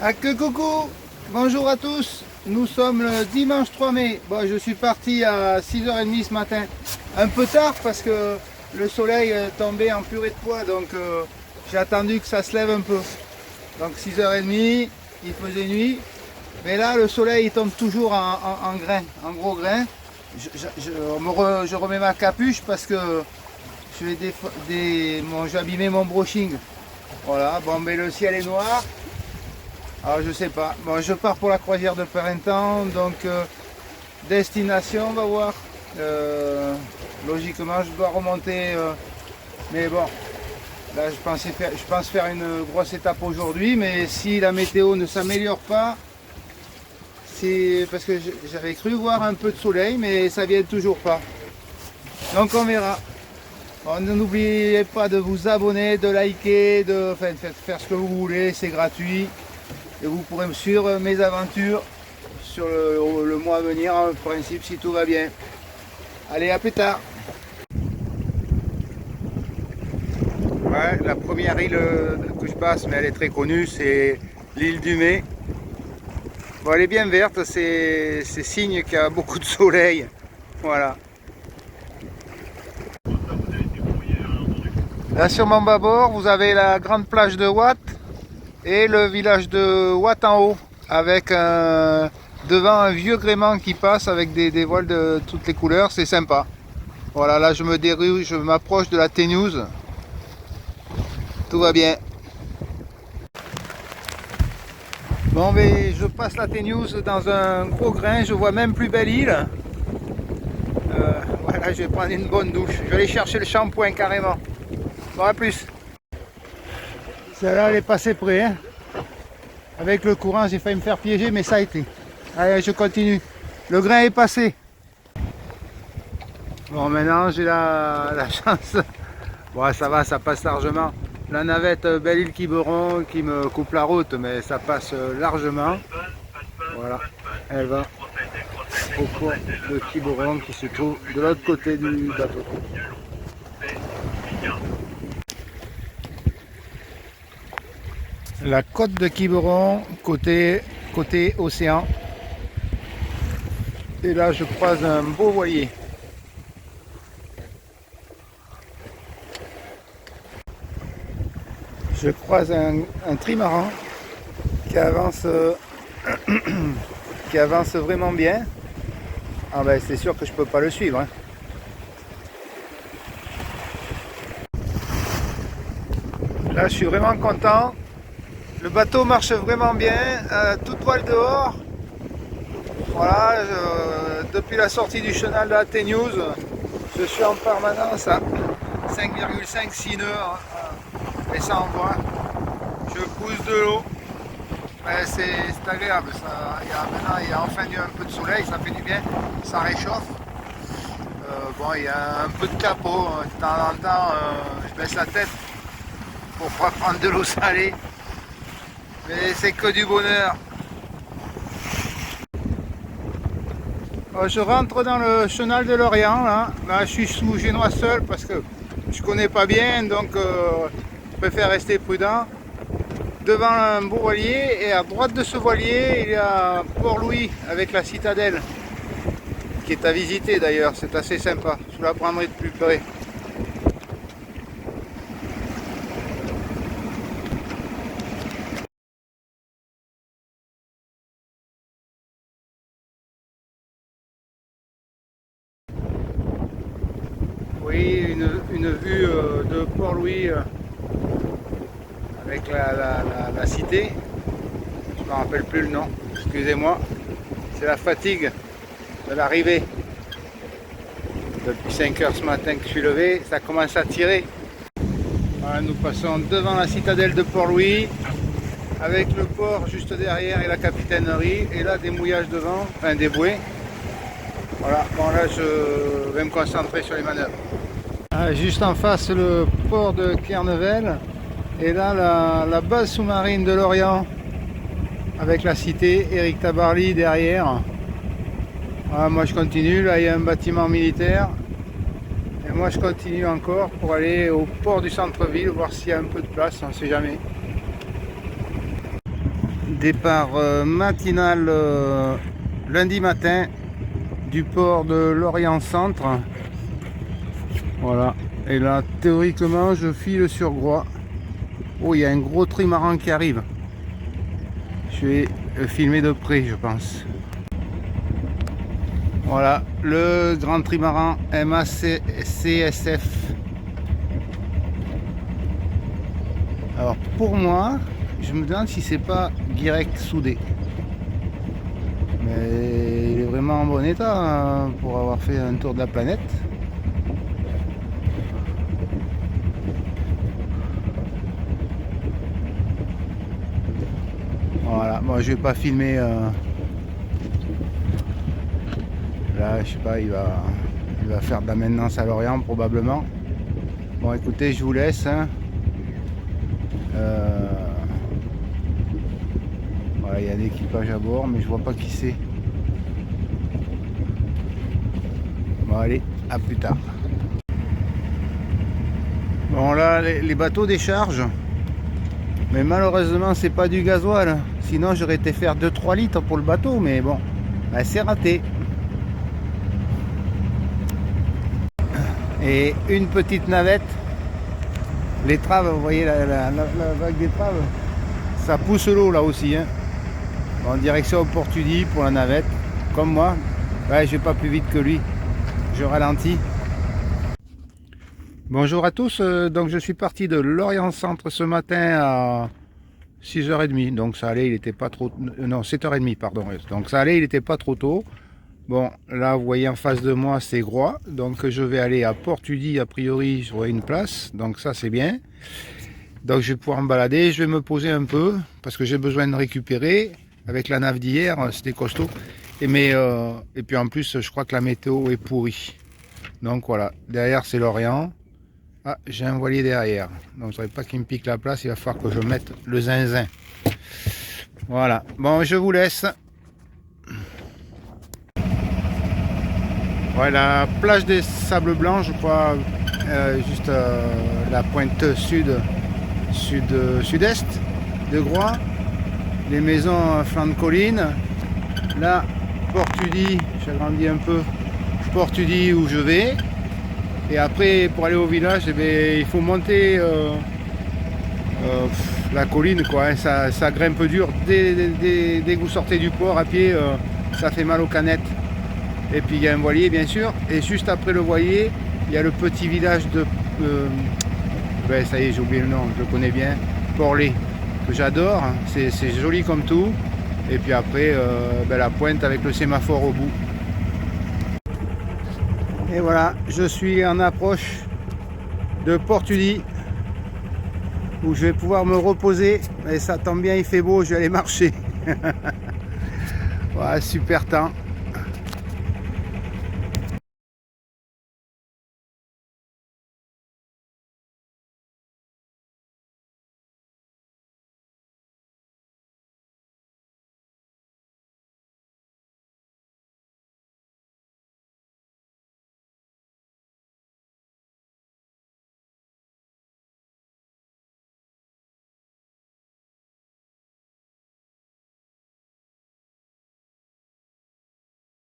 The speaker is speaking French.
Ah que coucou, bonjour à tous, nous sommes le dimanche 3 mai. Bon, je suis parti à 6h30 ce matin, un peu tard parce que le soleil tombait en purée de pois, donc j'ai attendu que ça se lève un peu. Donc 6h30, il faisait nuit, mais là le soleil il tombe toujours en grain, en gros grain. Je remets ma capuche parce que j'ai abîmé mon brushing. Voilà, bon mais le ciel est noir. Alors je sais pas. Bon, je pars pour la croisière de printemps, donc destination, on va voir. Logiquement, je dois remonter, mais bon, là je pense faire une grosse étape aujourd'hui, mais si la météo ne s'améliore pas, c'est parce que j'avais cru voir un peu de soleil, mais ça vient toujours pas. Donc on verra. Bon, n'oubliez pas de vous abonner, de liker, de faire ce que vous voulez, c'est gratuit. Et vous pourrez me suivre mes aventures sur le mois à venir, en principe, si tout va bien. Allez, à plus tard. Ouais, la première île que je passe, mais elle est très connue, c'est l'île du Mai. Bon, elle est bien verte, c'est signe qu'il y a beaucoup de soleil. Voilà. Là, sur mon bâbord, vous avez la grande plage de Watt et le village de Watt en haut, avec devant un vieux gréement qui passe avec des voiles de toutes les couleurs, c'est sympa. Voilà, là je me dirige, je m'approche de la T-News. Tout va bien. Bon, mais je passe la T-News dans un gros grain, je vois même plus belle île. Voilà, je vais prendre une bonne douche. Je vais aller chercher le shampoing carrément. Bon, à plus. Celle-là, elle est passée près. Hein. Avec le courant, j'ai failli me faire piéger, mais ça a été. Allez, je continue. Le grain est passé. Bon, maintenant j'ai la chance. Bon, ça va, ça passe largement. La navette Belle-Île-Quiberon qui me coupe la route, mais ça passe largement. Voilà, elle va au port de Quiberon qui se trouve de l'autre côté du bateau. La côte de Quiberon, côté océan. Et là, je croise un beau voilier. Je croise un trimaran qui avance, qui avance vraiment bien. Ah ben c'est sûr que je peux pas le suivre. Hein. Là, je suis vraiment content. Le bateau marche vraiment bien, toute voile dehors. Voilà, depuis la sortie du chenal de la T-News, je suis en permanence à 5,5-6 nœuds et ça envoie. Je pousse de l'eau, c'est agréable. Maintenant, il y a enfin un peu de soleil, ça fait du bien, ça réchauffe. Bon, il y a un peu de capot, de temps en temps, je baisse la tête pour pas prendre de l'eau salée. Mais c'est que du bonheur. Je rentre dans le chenal de l'Orient, là. Là, je suis sous Génois seul parce que je connais pas bien, donc je préfère rester prudent. Devant un beau voilier, et à droite de ce voilier, il y a Port-Louis avec la citadelle, qui est à visiter d'ailleurs, c'est assez sympa. Je vous la prendrai de plus près. Oui, une vue de Port-Louis avec la cité. Je ne me rappelle plus le nom, excusez-moi. C'est la fatigue de l'arrivée. Depuis 5 heures ce matin que je suis levé, ça commence à tirer. Voilà, nous passons devant la citadelle de Port-Louis, avec le port juste derrière et la capitainerie, et là des mouillages devant, enfin des bouées. Voilà, bon là je vais me concentrer sur les manœuvres. Juste en face le port de Kernevel, et là la base sous-marine de l'Orient, avec la cité, Éric Tabarly derrière. Voilà, moi je continue, là il y a un bâtiment militaire. Et moi je continue encore pour aller au port du centre-ville, voir s'il y a un peu de place, on ne sait jamais. Départ matinal lundi matin du port de Lorient Centre. Voilà. Et là, théoriquement, je file sur Groix. Oh, il y a un gros trimaran qui arrive. Je vais filmer de près, je pense. Voilà, le grand trimaran MACSF. Alors pour moi, je me demande si c'est pas Guirec soudé. Mais il est vraiment en bon état hein, pour avoir fait un tour de la planète. Voilà, moi je vais pas filmer. Là, je sais pas, il va faire de la maintenance à Lorient probablement. Bon, écoutez, je vous laisse. Hein. Voilà, il y a des équipages à bord, mais je vois pas qui c'est. Bon, allez, à plus tard. Bon, là, les bateaux déchargent. Mais malheureusement, c'est pas du gasoil. Sinon, j'aurais été faire 2-3 litres pour le bateau, mais bon, bah, c'est raté. Et une petite navette. L'étrave, vous voyez la vague d'étrave, ça pousse l'eau là aussi. Hein. En direction au Portudie pour la navette, comme moi. Ouais, je vais pas plus vite que lui. Je ralentis. Bonjour à tous. Donc je suis parti de Lorient Centre ce matin à 6h30. Donc ça allait, il était pas trop. Non, 7h30, pardon. Donc ça allait, il n'était pas trop tôt. Bon, là, vous voyez en face de moi, c'est Groix. Donc, je vais aller à Portudie, a priori, j'aurai une place. Donc, ça, c'est bien. Donc, je vais pouvoir me balader. Je vais me poser un peu parce que j'ai besoin de récupérer. Avec la nave d'hier, c'était costaud. Et puis, en plus, je crois que la météo est pourrie. Donc, voilà. Derrière, c'est Lorient. Ah, j'ai un voilier derrière. Donc, je ne voudrais pas qu'il me pique la place. Il va falloir que je mette le zinzin. Voilà. Bon, je vous laisse. Ouais, la plage des Sables Blancs, je crois, juste la pointe sud-est de Groix. Les maisons flanc de colline. Là, Portudie, j'agrandis un peu, Portudie où je vais. Et après, pour aller au village, eh bien, il faut monter la colline, quoi. Hein, ça grimpe dur. Dès que vous sortez du port à pied, ça fait mal aux canettes. Et puis il y a un voilier bien sûr, et juste après le voilier, il y a le petit village de... ben, ça y est, j'ai oublié le nom, je le connais bien, Porlet, que j'adore, hein. C'est joli comme tout. Et puis après, ben, la pointe avec le sémaphore au bout. Et voilà, je suis en approche de Portudie, où je vais pouvoir me reposer. Et ça tombe bien, il fait beau, je vais aller marcher. Voilà, super temps.